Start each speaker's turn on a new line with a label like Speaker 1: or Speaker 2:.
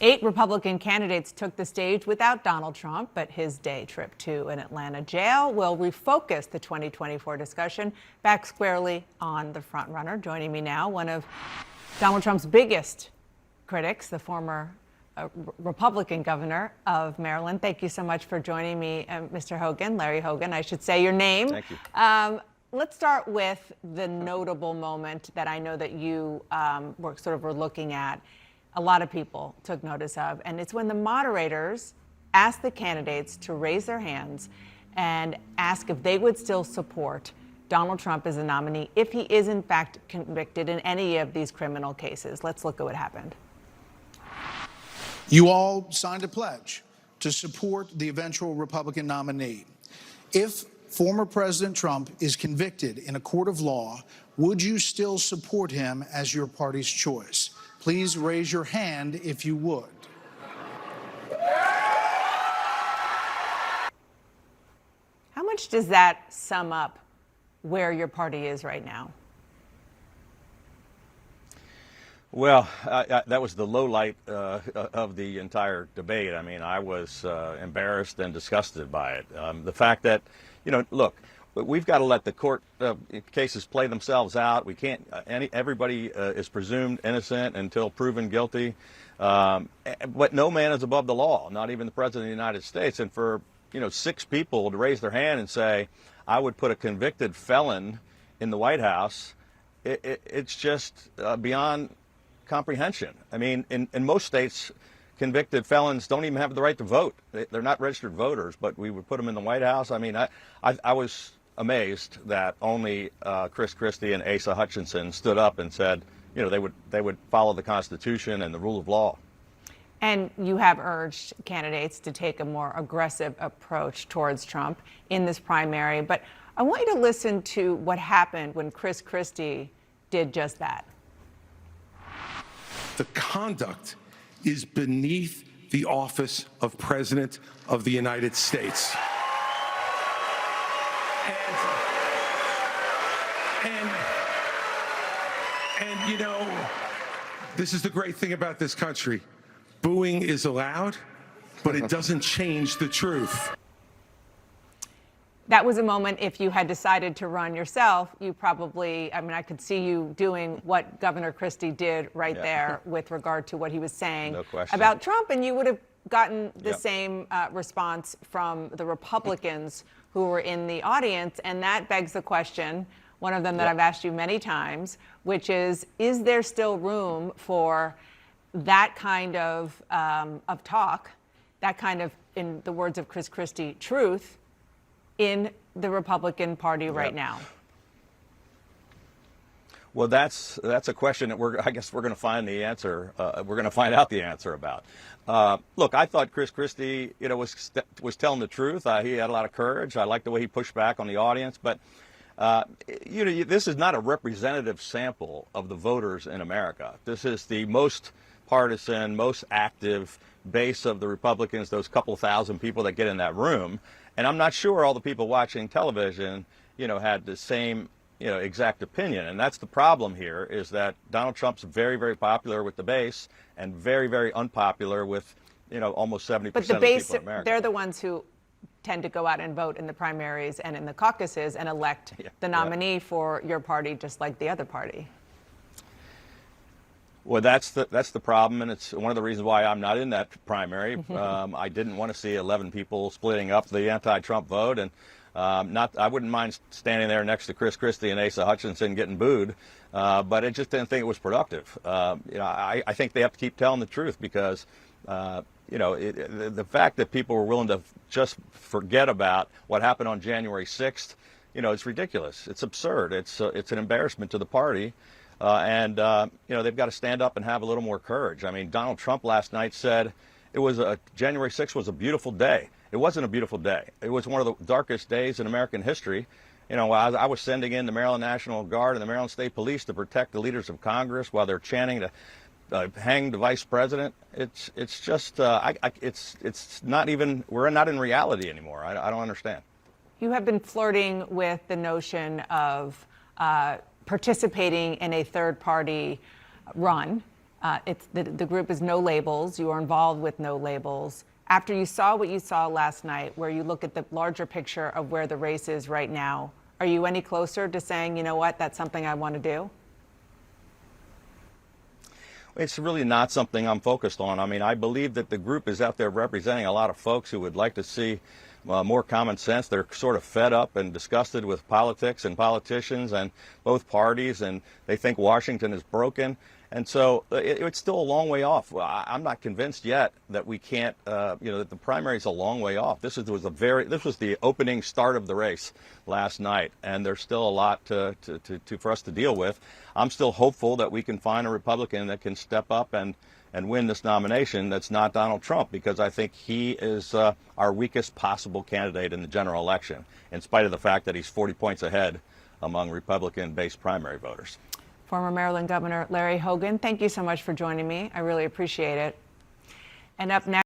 Speaker 1: 8 Republican candidates took the stage without Donald Trump, but his day trip to an Atlanta jail will refocus the 2024 discussion back squarely on the frontrunner. Joining me now, one of Donald Trump's biggest critics, the former Republican governor of Maryland. Thank you so much for joining me, Mr. Hogan, Larry Hogan, I should say your name.
Speaker 2: Thank you.
Speaker 1: Let's start with the notable moment that I know that you were looking at. A lot of people took notice of, and it's when the moderators asked the candidates to raise their hands and ask if they would still support Donald Trump as a nominee if he is in fact convicted in any of these criminal cases. Let's look at what happened.
Speaker 3: You all signed a pledge to support the eventual Republican nominee. If former President Trump is convicted in a court of law, would you still support him as your party's choice? Please raise your hand if you would.
Speaker 1: How much does that sum up where your party is right now?
Speaker 2: Well, that was the low light of the entire debate. I mean, I was embarrassed and disgusted by it. The fact that, look, we've got to let the court cases play themselves out. We can't. Everybody is presumed innocent until proven guilty. But no man is above the law, not even the president of the United States. And for 6 people to raise their hand and say, "I would put a convicted felon in the White House," it's just beyond comprehension. I mean, in most states, convicted felons don't even have the right to vote. They're not registered voters, but we would put them in the White House. I mean, I was amazed that only Chris Christie and Asa Hutchinson stood up and said, they would follow the Constitution and the rule of law.
Speaker 1: And you have urged candidates to take a more aggressive approach towards Trump in this primary. But I want you to listen to what happened when Chris Christie did just that.
Speaker 4: The conduct is beneath the office of President of the United States. And this is the great thing about this country. Booing is allowed, but it doesn't change the truth.
Speaker 1: That was a moment, if you had decided to run yourself, you probably, I could see you doing what Governor Christie did right there with regard to what he was saying about Trump, and you would have gotten the same response from the Republicans who were in the audience. And that begs the question, one of them that I've asked you many times, which is there still room for that kind of talk, that kind of, in the words of Chris Christie, truth in the Republican Party right now?
Speaker 2: Well, that's a question that I guess we're going to find the answer. We're going to find out the answer about. Look, I thought Chris Christie, was telling the truth. He had a lot of courage. I liked the way he pushed back on the audience. But this is not a representative sample of the voters in America. This is the most partisan, most active base of the Republicans, those couple thousand people that get in that room. And I'm not sure all the people watching television, had the same, exact opinion. And that's the problem here, is that Donald Trump's very, very popular with the base and very, very unpopular with, almost 70% of the people in America.
Speaker 1: They're the ones who tend to go out and vote in the primaries and in the caucuses and elect the nominee for your party, just like the other party.
Speaker 2: Well, that's the problem, and it's one of the reasons why I'm not in that primary. I didn't want to see 11 people splitting up the anti-Trump vote, and I wouldn't mind standing there next to Chris Christie and Asa Hutchinson getting booed, but I just didn't think it was productive. I think they have to keep telling the truth, because the fact that people were willing to just forget about what happened on January 6th, it's ridiculous. It's absurd. It's an embarrassment to the party. And they've got to stand up and have a little more courage. I mean, Donald Trump last night said January 6th was a beautiful day. It wasn't a beautiful day. It was one of the darkest days in American history. I was sending in the Maryland National Guard and the Maryland State Police to protect the leaders of Congress while they're chanting to hang the vice president. It's just it's not even, we're not in reality anymore. I don't understand.
Speaker 1: You have been flirting with the notion of participating in a third-party run The group is No Labels. You are involved with No Labels. After you saw what you saw last night, where you look at the larger picture of where the race is right now, are you any closer to saying, you know what, that's something I want to do?
Speaker 2: It's really not something I'm focused on. I mean, I believe that the group is out there representing a lot of folks who would like to see more common sense. They're sort of fed up and disgusted with politics and politicians and both parties, and they think Washington is broken. And so it's still a long way off. I'm not convinced yet that we can't, that the primary is a long way off. This was the opening start of the race last night, and there's still a lot for us to deal with. I'm still hopeful that we can find a Republican that can step up and win this nomination that's not Donald Trump, because I think he is our weakest possible candidate in the general election, in spite of the fact that he's 40 points ahead among Republican-based primary voters.
Speaker 1: Former Maryland Governor Larry Hogan, thank you so much for joining me. I really appreciate it. And up next,